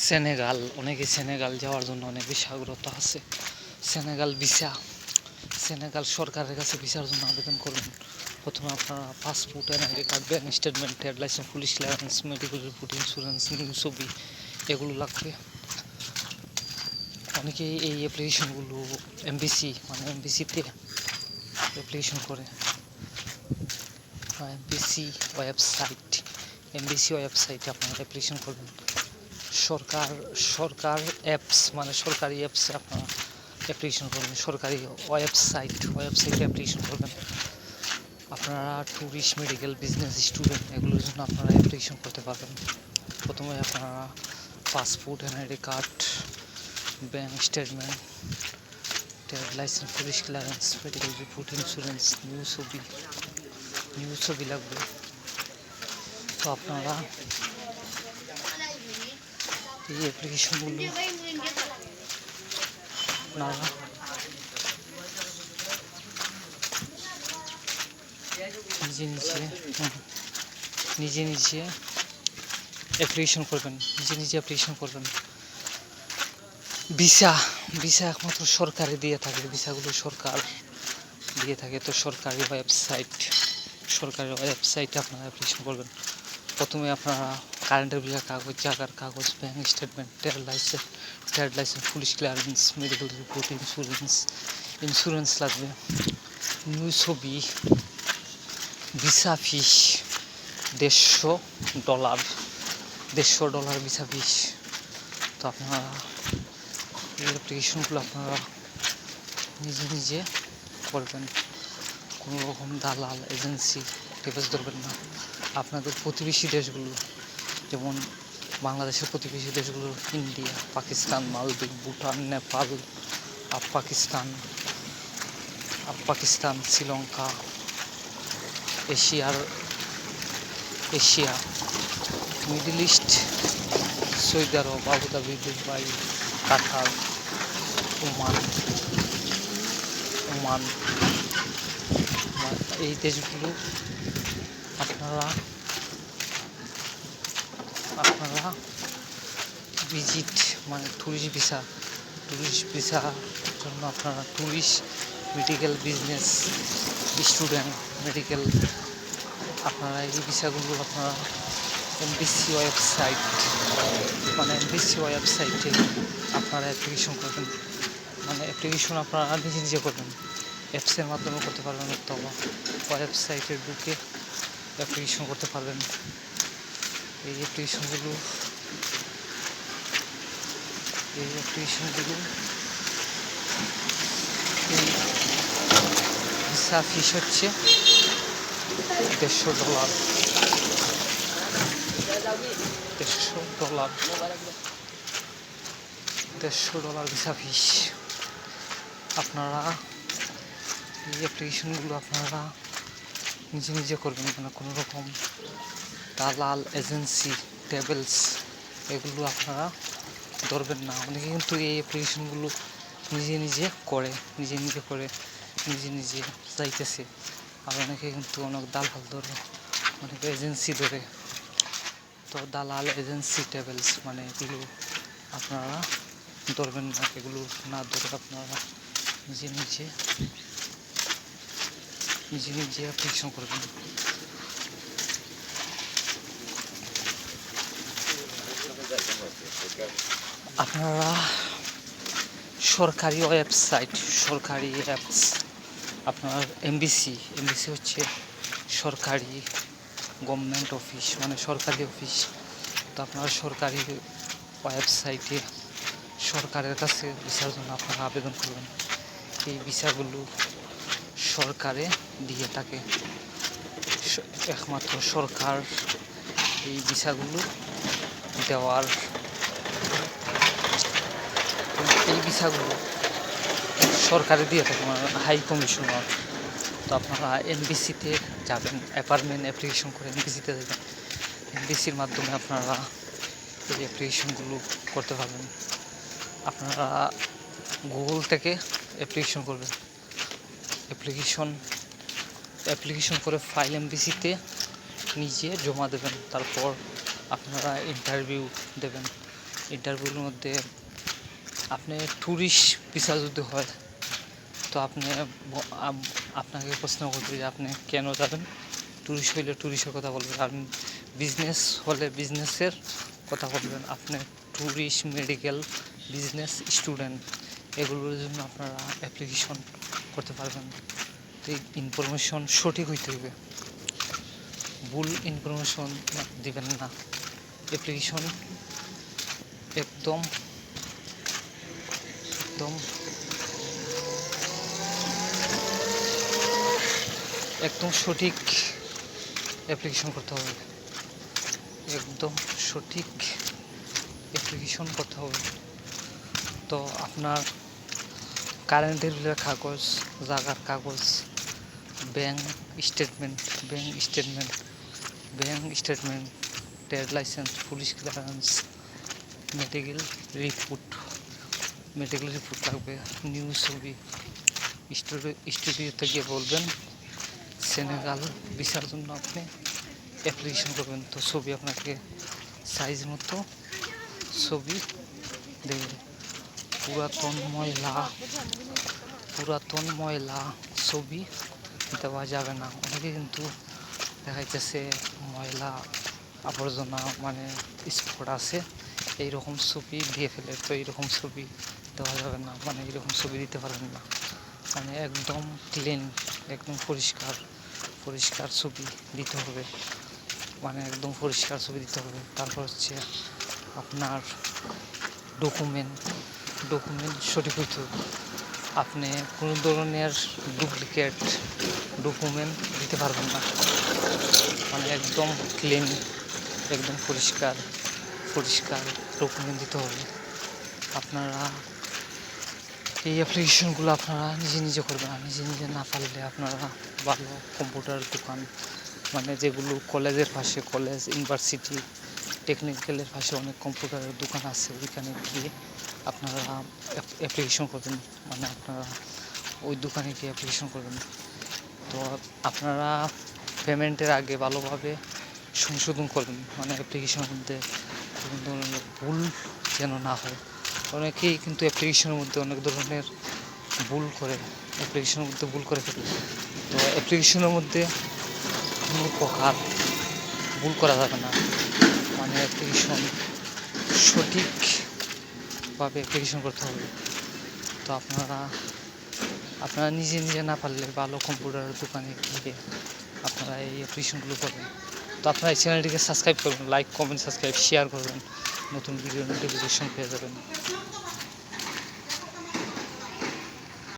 Senegal, অনেকে Senegal যাওয়ার জন্য অনেক বেশি আগ্রহ আছে। সেনেগাল ভিসা, সেনেগাল সরকারের কাছে ভিসার জন্য আবেদন করবেন। প্রথমে আপনারা passport, NID card, bank statement, trade licence, police clearance, medical report, insurance, new ছবি এগুলো লাগবে। অনেকেই এই অ্যাপ্লিকেশনগুলো এমবিসিতে অ্যাপ্লিকেশন করে। এমবিসি ওয়েবসাইটে আপনারা অ্যাপ্লিকেশন করবেন। সরকার অ্যাপস সরকারি অ্যাপসে আপনারা অ্যাপ্লিকেশন করবেন। সরকারি ওয়েবসাইটে অ্যাপ্লিকেশন করবেন। আপনারা ট্যুরিস্ট, মেডিকেল, বিজনেস, স্টুডেন্ট এগুলোর জন্য আপনারা অ্যাপ্লিকেশন করতে পারবেন। প্রথমে আপনারা passport, NID card, bank statement, trade licence, police clearance, medical report, insurance, new ছবি লাগবে। তো আপনারা এই অ্যাপ্লিকেশনগুলো আপনারা নিজে অ্যাপ্লিকেশন করবেন। ভিসা একমাত্র সরকারি দিয়ে থাকে, ভিসাগুলো সরকার দিয়ে থাকে। তো সরকারি ওয়েবসাইটে আপনারা অ্যাপ্লিকেশন করবেন। প্রথমে আপনারা কারেন্টের বিলের কাগজ, জায়গার কাগজ, bank statement, trade licence, police clearance, medical report, insurance লাগবে, নিউ ছবি, ভিসা ফিস $150 ভিসা ফিস। তো আপনারা এই অ্যাপ্লিকেশনগুলো আপনারা নিজে করবেন। কোনো রকম দালাল এজেন্সি টেপেস ধরবেন না। আপনাদের প্রতিবেশী দেশগুলো, যেমন বাংলাদেশের প্রতিবেশী দেশগুলো India, Pakistan, Maldives, Bhutan, Nepal, Pakistan, Sri Lanka, Asia, Middle East, Saudi Arab, Abu Dhabi, Dubai, Qatar, Oman, এই দেশগুলো আপনারা ভিজিট ট্যুরিস্ট ভিসার জন্য আপনারা tourist, medical, business, student, medical আপনারা এই ভিসাগুলো আপনারা এমবিসি ওয়েবসাইটে আপনারা অ্যাপ্লিকেশন করবেন। অ্যাপ্লিকেশন আপনারা নিজে করবেন। অ্যাপসের মাধ্যমে করতে পারবেন অথবা ওয়েবসাইটে ঢুকে অ্যাপ্লিকেশন করতে পারবেন। এই অ্যাপ্লিকেশনগুলো ভিসা ফিস হচ্ছে $150 ভিসা ফিস। আপনারা এই অ্যাপ্লিকেশনগুলো আপনারা নিজে করবেন। কোনো রকম দালাল এজেন্সি, ট্রাভেলস এগুলো আপনারা ধরবেন না। অনেকে কিন্তু এই অ্যাপ্লিকেশনগুলো নিজে করে যাইতেছে। আর অনেকে কিন্তু অনেক দালাল ধরে, অনেকে এজেন্সি ধরে। তো দালাল, এজেন্সি, ট্রাভেলস এগুলো আপনারা ধরবেন না। এগুলো না ধরে আপনারা নিজে অ্যাপ্লিকেশন করবেন। আপনারা সরকারি অ্যাপস আপনার এমবিসি হচ্ছে সরকারি গভর্নমেন্ট অফিস, সরকারি অফিস। তো আপনারা সরকারি ওয়েবসাইটে সরকারের কাছে ভিসার জন্য আপনারা আবেদন করবেন। এই ভিসাগুলো সরকারে দিয়ে থাকে, একমাত্র সরকার এই ভিসাগুলো দেওয়ার। এই ভিসাগুলো সরকারে দিয়ে থাকে, হাই কমিশনার। তো আপনারা এমবিসিতে যাবেন, অ্যাপ্লিকেশন করে এমবিসিতে যাবেন। এমবিসির মাধ্যমে আপনারা এই অ্যাপ্লিকেশনগুলো করতে পারবেন। আপনারা গুগল থেকে অ্যাপ্লিকেশন করবেন। অ্যাপ্লিকেশন করে ফাইল এমবিসিতে নিজে জমা দেবেন। তারপর আপনারা ইন্টারভিউ দেবেন। ইন্টারভিউর মধ্যে আপনি ট্যুরিস্ট ভিসা যদি হয় তো আপনাকে প্রশ্ন করবে যে আপনি কেন যাবেন। ট্যুরিস্ট হইলে ট্যুরিস্টের কথা বলবেন, আপনি বিজনেস হলে বিজনেসের কথা বলবেন। আপনি ট্যুরিস্ট, মেডিকেল, বিজনেস, স্টুডেন্ট এগুলোর জন্য আপনারা অ্যাপ্লিকেশন করতে পারবেন। তো এই ইনফরমেশন সঠিক হইতে হবে, ভুল ইনফরমেশন দিবেন না। অ্যাপ্লিকেশন একদম একদম একদম সঠিক অ্যাপ্লিকেশন করতে হবে, একদম সঠিক অ্যাপ্লিকেশন করতে হবে। তো আপনার কারেন্টের বিলের কাগজ, জায়গার কাগজ, bank statement, trade licence, police clearance, medical report লাগবে, নিউজ ছবি। স্টুডিওতে গিয়ে বলবেন সেনেগাল ভিসার জন্য আপনি অ্যাপ্লিকেশন করবেন। তো ছবি আপনাকে সাইজ মতো ছবি দেবে। পুরাতন ময়লা ছবি দেওয়া যাবে না। অনেকে কিন্তু দেখা যাচ্ছে ময়লা আবর্জনা মানে স্পট আছে এইরকম ছবি দিয়ে ফেলে। তো এইরকম ছবি দেওয়া যাবে না, মানে এইরকম ছবি দিতে পারবেন না। মানে একদম ক্লিন, একদম পরিষ্কার ছবি দিতে হবে, মানে একদম পরিষ্কার ছবি দিতে হবে। তারপর হচ্ছে আপনার ডকুমেন্ট সঠিক হইতে হবে। আপনি কোনো ধরনের ডুপ্লিকেট ডকুমেন্ট দিতে পারবেন না, মানে একদম ক্লিন, একদম পরিষ্কার ডকুমেন্ট দিতে হবে। আপনারা এই অ্যাপ্লিকেশনগুলো আপনারা নিজে করবেন। আর নিজে না পারলে আপনারা ভালো কম্পিউটার দোকান, মানে যেগুলো কলেজের পাশে, কলেজ, ইউনিভার্সিটি, টেকনিক্যালের পাশে অনেক কম্পিউটারের দোকান আছে, ওইখানে গিয়ে আপনারা অ্যাপ্লিকেশন করবেন। মানে আপনারা ওই দোকানে গিয়ে অ্যাপ্লিকেশন করবেন। তো আপনারা পেমেন্টের আগে ভালোভাবে সংশোধন করবেন, মানে অ্যাপ্লিকেশনের মধ্যে কোনো ধরনের ভুল যেন না হয়। অনেকেই কিন্তু অ্যাপ্লিকেশনের মধ্যে অনেক ধরনের ভুল করে ফেলে। তো অ্যাপ্লিকেশনের মধ্যে কোনো প্রকার ভুল করা যাবে না, মানে অ্যাপ্লিকেশন সঠিকভাবে অ্যাপ্লিকেশন করতে হবে। তো আপনারা নিজে না পারলে ভালো কম্পিউটারের দোকানে গিয়ে আপনারা এই অ্যাপ্লিকেশনগুলো করবেন। তো আপনারা এই চ্যানেলটিকে সাবস্ক্রাইব করবেন, লাইক, কমেন্ট, শেয়ার করবেন, নতুন ভিডিও নোটিফিকেশন পেয়ে যাবেন।